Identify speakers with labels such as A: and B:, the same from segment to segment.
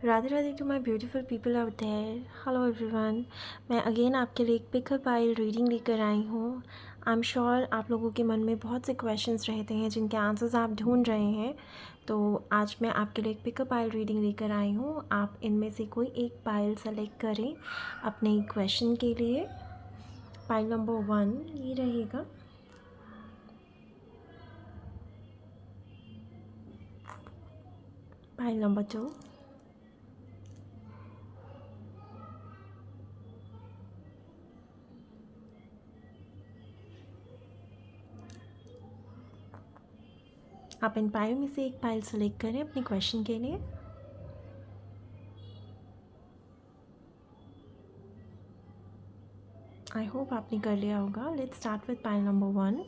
A: Radhe Radhe to my beautiful people out there. Hello everyone. मैं again आपके लिए एक पिकअप पाइल रीडिंग लेकर आई हूँ। आई एम श्योर आप लोगों के मन में बहुत से क्वेश्चंस रहते हैं जिनके आंसर्स आप ढूंढ रहे हैं। तो आज मैं आपके लिए एक पिकअप पाइल रीडिंग लेकर आई हूँ। आप इनमें से कोई एक पाइल सेलेक्ट करें अपने क्वेश्चन के लिए। पाइल नंबर 1 ये रहेगा। पाइल नंबर 2, आप इन पाइल में से एक पाइल सेलेक्ट करें अपने क्वेश्चन के लिए। आई होप आपने कर लिया होगा। Let's start with pile number 1।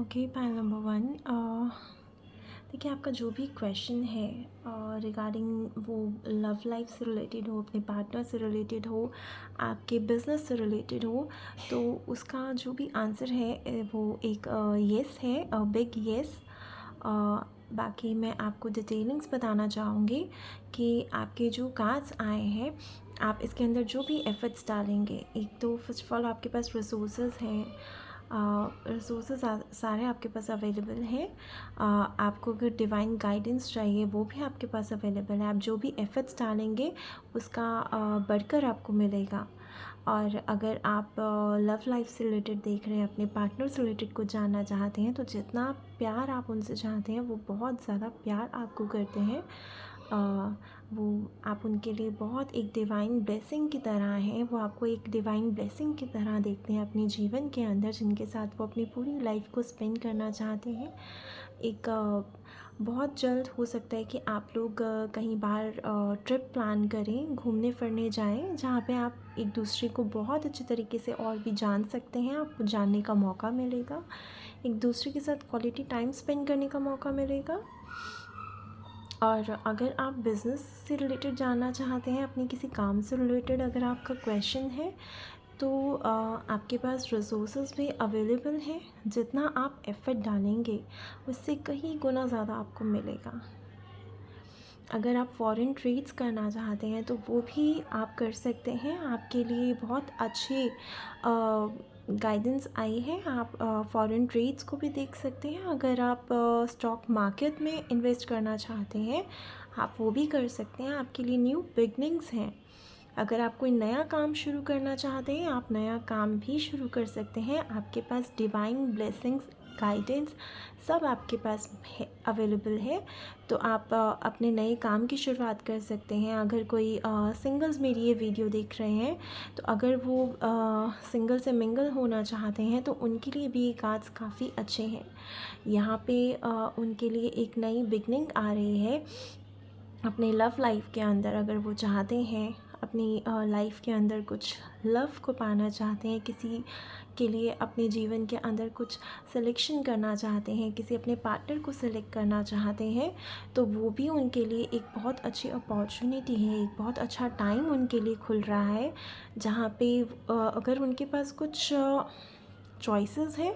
A: Okay, pile number 1। देखिए, आपका जो भी क्वेश्चन है रिगार्डिंग वो लव लाइफ से रिलेटेड हो, अपने पार्टनर से रिलेटेड हो, आपके बिजनेस से रिलेटेड हो, तो उसका जो भी आंसर है वो एक येस है, बिग येस। बाकी मैं आपको डिटेलिंग्स बताना चाहूँगी कि आपके जो कार्ड्स आए हैं, आप इसके अंदर जो भी एफर्ट्स डालेंगे, एक तो फर्स्ट ऑफ ऑल आपके पास रिसोर्सेज हैं, रिसोर्सेज सारे आपके पास अवेलेबल हैं। आपको अगर डिवाइन गाइडेंस चाहिए वो भी आपके पास अवेलेबल है। आप जो भी एफर्ट्स डालेंगे उसका बढ़कर आपको मिलेगा। और अगर आप लव लाइफ से रिलेटेड देख रहे हैं, अपने पार्टनर से रिलेटेड कुछ जानना चाहते हैं, तो जितना प्यार आप उनसे चाहते हैं वो बहुत ज़्यादा प्यार आपको करते हैं। वो आप उनके लिए बहुत एक डिवाइन ब्लेसिंग की तरह हैं। वो आपको एक डिवाइन ब्लेसिंग की तरह देखते हैं अपने जीवन के अंदर, जिनके साथ वो अपनी पूरी लाइफ को स्पेंड करना चाहते हैं। एक बहुत जल्द हो सकता है कि आप लोग कहीं बाहर ट्रिप प्लान करें, घूमने फिरने जाएं, जहाँ पे आप एक दूसरे को बहुत अच्छे तरीके से और भी जान सकते हैं। आपको जानने का मौका मिलेगा, एक दूसरे के साथ क्वालिटी टाइम स्पेंड करने का मौका मिलेगा। और अगर आप बिज़नेस से रिलेटेड जानना चाहते हैं, अपने किसी काम से रिलेटेड अगर आपका क्वेश्चन है, तो आपके पास रिसोर्सेज भी अवेलेबल हैं। जितना आप एफ़र्ट डालेंगे उससे कहीं गुना ज़्यादा आपको मिलेगा। अगर आप फॉरेन ट्रेड्स करना चाहते हैं तो वो भी आप कर सकते हैं। आपके लिए बहुत अच्छी गाइडेंस आई है। आप फॉरेन ट्रेड्स को भी देख सकते हैं। अगर आप स्टॉक मार्केट में इन्वेस्ट करना चाहते हैं, आप वो भी कर सकते हैं। आपके लिए न्यू बिगनिंग्स हैं। अगर आप कोई नया काम शुरू करना चाहते हैं, आप नया काम भी शुरू कर सकते हैं। आपके पास डिवाइन ब्लेसिंग्स, गाइडेंस सब आपके पास है, अवेलेबल है। तो आप अपने नए काम की शुरुआत कर सकते हैं। अगर कोई सिंगल्स मेरी ये वीडियो देख रहे हैं, तो अगर वो सिंगल से मिंगल होना चाहते हैं, तो उनके लिए भी ये कार्ड्स काफ़ी अच्छे हैं। यहाँ पे उनके लिए एक नई बिगनिंग आ रही है अपने लव लाइफ के अंदर। अगर वो चाहते हैं अपनी लाइफ के अंदर कुछ लव को पाना चाहते हैं, किसी के लिए अपने जीवन के अंदर कुछ सिलेक्शन करना चाहते हैं, किसी अपने पार्टनर को सिलेक्ट करना चाहते हैं, तो वो भी उनके लिए एक बहुत अच्छी अपॉर्चुनिटी है, एक बहुत अच्छा टाइम उनके लिए खुल रहा है। जहाँ पे अगर उनके पास कुछ चॉइसेस हैं,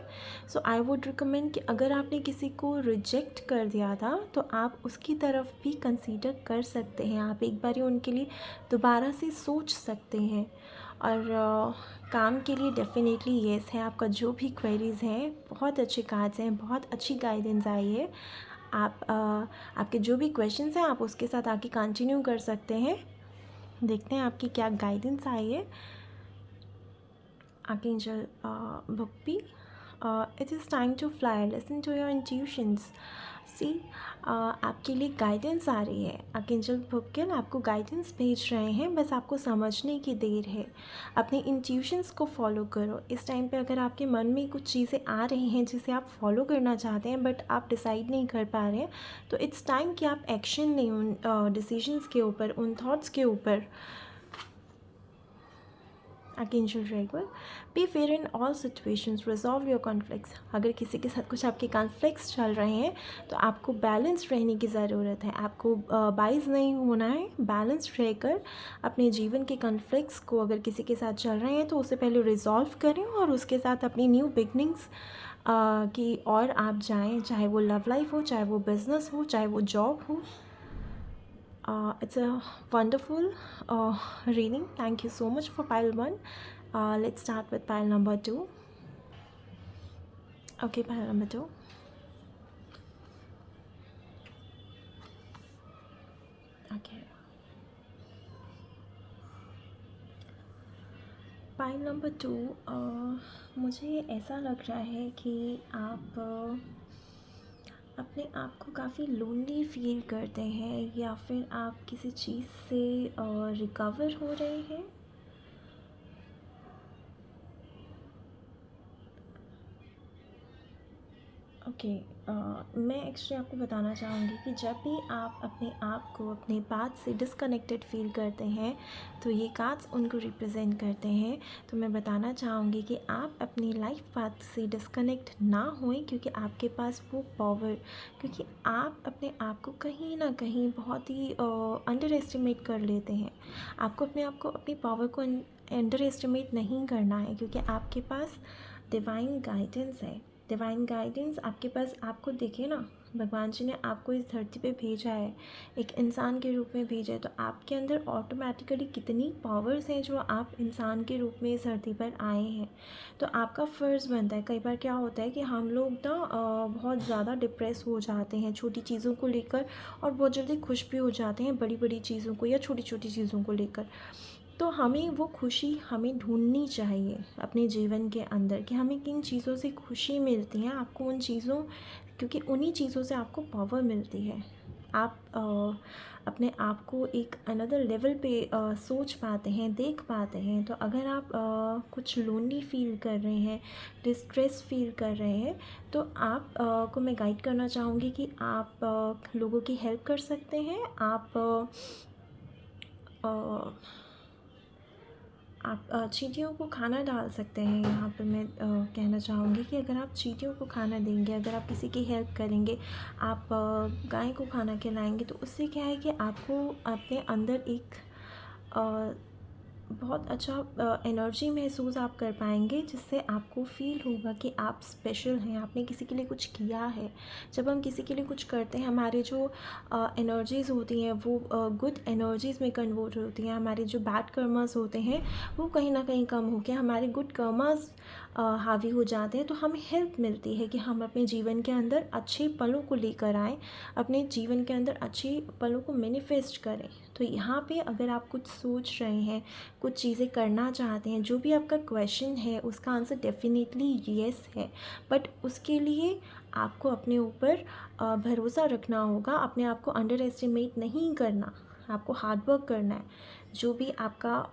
A: सो आई वुड रिकमेंड कि अगर आपने किसी को रिजेक्ट कर दिया था, तो आप उसकी तरफ भी कंसीडर कर सकते हैं। आप एक बार उनके लिए दोबारा से सोच सकते हैं। और काम के लिए डेफिनेटली येस है। आपका जो भी क्वेरीज़ हैं, बहुत अच्छे कार्ड्स हैं, बहुत अच्छी गाइडेंस आई है। आप आपके जो भी क्वेश्चंस हैं, आप उसके साथ आके कंटिन्यू कर सकते हैं। देखते हैं आपकी क्या गाइडेंस आई है। Archangel Bhakti, it is time to fly. Listen to your intuitions. See, आपके लिए गाइडेंस आ रही है। आर्कएंजल भुक्केल आपको गाइडेंस भेज रहे हैं, बस आपको समझने की देर है। अपने इंट्यूशंस को फॉलो करो। इस टाइम पे अगर आपके मन में कुछ चीज़ें आ रही हैं जिसे आप फॉलो करना चाहते हैं, बट आप डिसाइड नहीं कर पा रहे हैं, तो इट्स टाइम कि आप एक्शन लें उन डिसीजंस के ऊपर, उन थॉट्स के ऊपर। Archangel Raguel, be fair in all situations, resolve your conflicts. अगर किसी के साथ कुछ आपके कॉन्फ्लिक्ट्स चल रहे हैं तो आपको बैलेंस रहने की ज़रूरत है, आपको बाइज नहीं होना है। बैलेंस रहकर अपने जीवन के कॉन्फ्लिक्ट्स को अगर किसी के साथ चल रहे हैं तो उससे पहले रिजॉल्व करें और उसके साथ अपनी न्यू बिगनिंग्स की और आप जाएं, चाहे वो लव लाइफ हो, चाहे वो बिज़नेस हो, चाहे वो जॉब हो। It's a wonderful reading. Thank you so much for pile 1. Let's start with pile number 2. Okay, pile number 2. Okay. Pile number 2, मुझे ऐसा लग रहा है कि आप अपने आप को काफ़ी लोनली फील करते हैं या फिर आप किसी चीज़ से रिकवर हो रहे हैं। ओके, मैं एक्चुअली आपको बताना चाहूँगी कि जब भी आप अपने आप को अपने पाथ से डिस्कनेक्टेड फील करते हैं तो ये कार्ड्स उनको रिप्रेजेंट करते हैं। तो मैं बताना चाहूँगी कि आप अपनी लाइफ पाथ से डिस्कनेक्ट ना होएं, क्योंकि आपके पास वो पावर, क्योंकि आप अपने आप को कहीं ना कहीं बहुत ही अंडर एस्टिमेट कर लेते हैं। आपको अपने आप को, अपनी पावर को अंडर एस्टिमेट नहीं करना है, क्योंकि आपके पास डिवाइन गाइडेंस है। डिवाइन गाइडेंस आपके पास, आपको देखिए ना, भगवान जी ने आपको इस धरती पे भेजा है, एक इंसान के रूप में भेजा है, तो आपके अंदर ऑटोमेटिकली कितनी पावर्स हैं जो आप इंसान के रूप में इस धरती पर आए हैं। तो आपका फ़र्ज़ बनता है। कई बार क्या होता है कि हम लोग ना बहुत ज़्यादा डिप्रेस हो जाते हैं छोटी चीज़ों को लेकर, और बहुत जल्दी खुश भी हो जाते हैं बड़ी बड़ी चीज़ों को या छोटी छोटी चीज़ों को लेकर। तो हमें वो खुशी हमें ढूंढनी चाहिए अपने जीवन के अंदर कि हमें किन चीज़ों से खुशी मिलती है। आपको उन चीज़ों, क्योंकि उन्हीं चीज़ों से आपको पावर मिलती है। आप अपने आप को एक अनदर लेवल पे सोच पाते हैं, देख पाते हैं। तो अगर आप कुछ लोनली फील कर रहे हैं, डिस्ट्रेस फील कर रहे हैं, तो आप को मैं गाइड करना चाहूँगी कि आप लोगों की हेल्प कर सकते हैं। आप चींटियों को खाना डाल सकते हैं। यहाँ पर मैं कहना चाहूँगी कि अगर आप चींटियों को खाना देंगे, अगर आप किसी की हेल्प करेंगे, आप गाय को खाना खिलाएंगे, तो उससे क्या है कि आपको अपने अंदर एक बहुत अच्छा एनर्जी महसूस आप कर पाएंगे, जिससे आपको फ़ील होगा कि आप स्पेशल हैं, आपने किसी के लिए कुछ किया है। जब हम किसी के लिए कुछ करते हैं, हमारे जो एनर्जीज़ होती हैं वो गुड एनर्जीज़ में कन्वर्ट होती हैं। हमारे जो बैड कर्मास होते हैं वो कहीं ना कहीं कम होकर हमारे गुड कर्मास हावी हो जाते हैं। तो हमें हेल्प मिलती है कि हम अपने जीवन के अंदर अच्छे पलों को लेकर आएँ, अपने जीवन के अंदर अच्छे पलों को मैनिफेस्ट करें। तो यहाँ पे अगर आप कुछ सोच रहे हैं, कुछ चीज़ें करना चाहते हैं, जो भी आपका क्वेश्चन है उसका आंसर डेफिनेटली येस है। बट उसके लिए आपको अपने ऊपर भरोसा रखना होगा, अपने आप को अंडर एस्टिमेट नहीं करना, आपको हार्ड वर्क करना है। जो भी आपका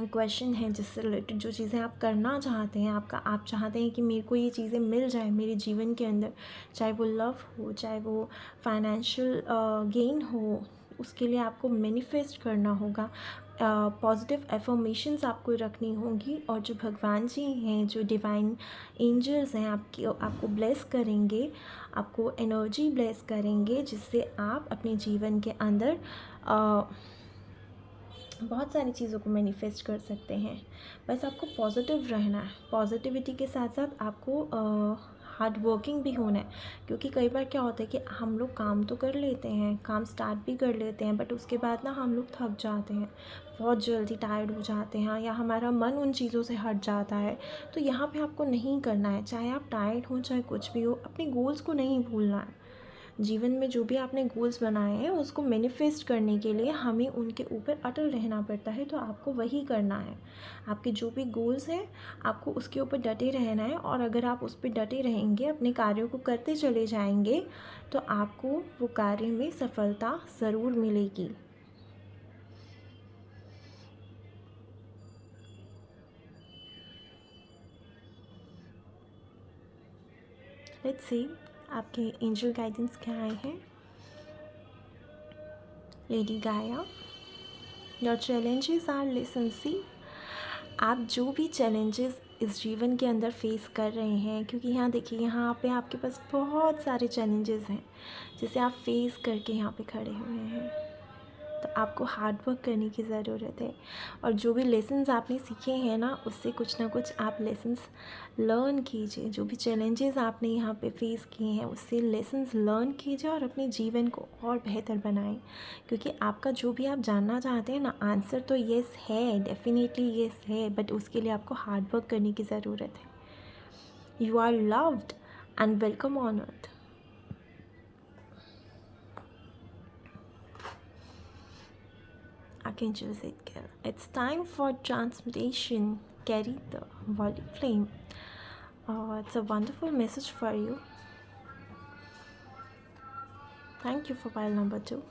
A: क्वेश्चन है, जिससे रिलेटेड जो चीज़ें आप करना चाहते हैं, आप चाहते हैं कि मेरे को ये चीज़ें मिल जाए मेरे जीवन के अंदर, चाहे वो लव हो, चाहे वो फाइनेंशियल गेन हो, उसके लिए आपको मैनिफेस्ट करना होगा। पॉजिटिव एफर्मेशंस आपको रखनी होंगी, और जो भगवान जी हैं, जो डिवाइन एंजल्स हैं, आपको ब्लेस करेंगे, आपको एनर्जी ब्लेस करेंगे, जिससे आप अपने जीवन के अंदर बहुत सारी चीज़ों को मैनिफेस्ट कर सकते हैं। बस आपको पॉजिटिव रहना है। पॉजिटिविटी के साथ साथ आपको हार्ड वर्किंग भी होना है, क्योंकि कई बार क्या होता है कि हम लोग काम तो कर लेते हैं, काम स्टार्ट भी कर लेते हैं, बट उसके बाद ना हम लोग थक जाते हैं, बहुत जल्दी टायर्ड हो जाते हैं, या हमारा मन उन चीज़ों से हट जाता है। तो यहाँ पे आपको नहीं करना है। चाहे आप टायर्ड हो, चाहे कुछ भी हो, अपने गोल्स को नहीं भूलना है। जीवन में जो भी आपने गोल्स बनाए हैं उसको मैनिफेस्ट करने के लिए हमें उनके ऊपर अटल रहना पड़ता है। तो आपको वही करना है। आपके जो भी गोल्स हैं आपको उसके ऊपर डटे रहना है, और अगर आप उस पर डटे रहेंगे, अपने कार्यों को करते चले जाएंगे, तो आपको वो कार्य में सफलता ज़रूर मिलेगी। लेट्स सी आपके एंजल गाइडेंस क्या आए हैं। लेडी गाया, your challenges are listen, see, आप जो भी चैलेंजेस इस जीवन के अंदर फेस कर रहे हैं, क्योंकि यहाँ देखिए, यहाँ पे आपके पास बहुत सारे चैलेंजेस हैं जिसे आप फेस करके यहाँ पे खड़े हुए हैं। तो आपको हार्ड वर्क करने की ज़रूरत है, और जो भी लेसन्स आपने सीखे हैं ना, उससे कुछ ना कुछ आप लेसन्स लर्न कीजिए। जो भी चैलेंजेस आपने यहाँ पे फेस किए हैं, उससे लेसन्स लर्न कीजिए और अपने जीवन को और बेहतर बनाएं। क्योंकि आपका जो भी आप जानना चाहते हैं ना, आंसर तो येस है, डेफिनेटली येस है, बट उसके लिए आपको हार्ड वर्क करने की ज़रूरत है। You are loved and welcome on earth. Archangel Zadkiel. It's time for transmutation. Carry the volley flame. It's a wonderful message for you. Thank you for pile number 2.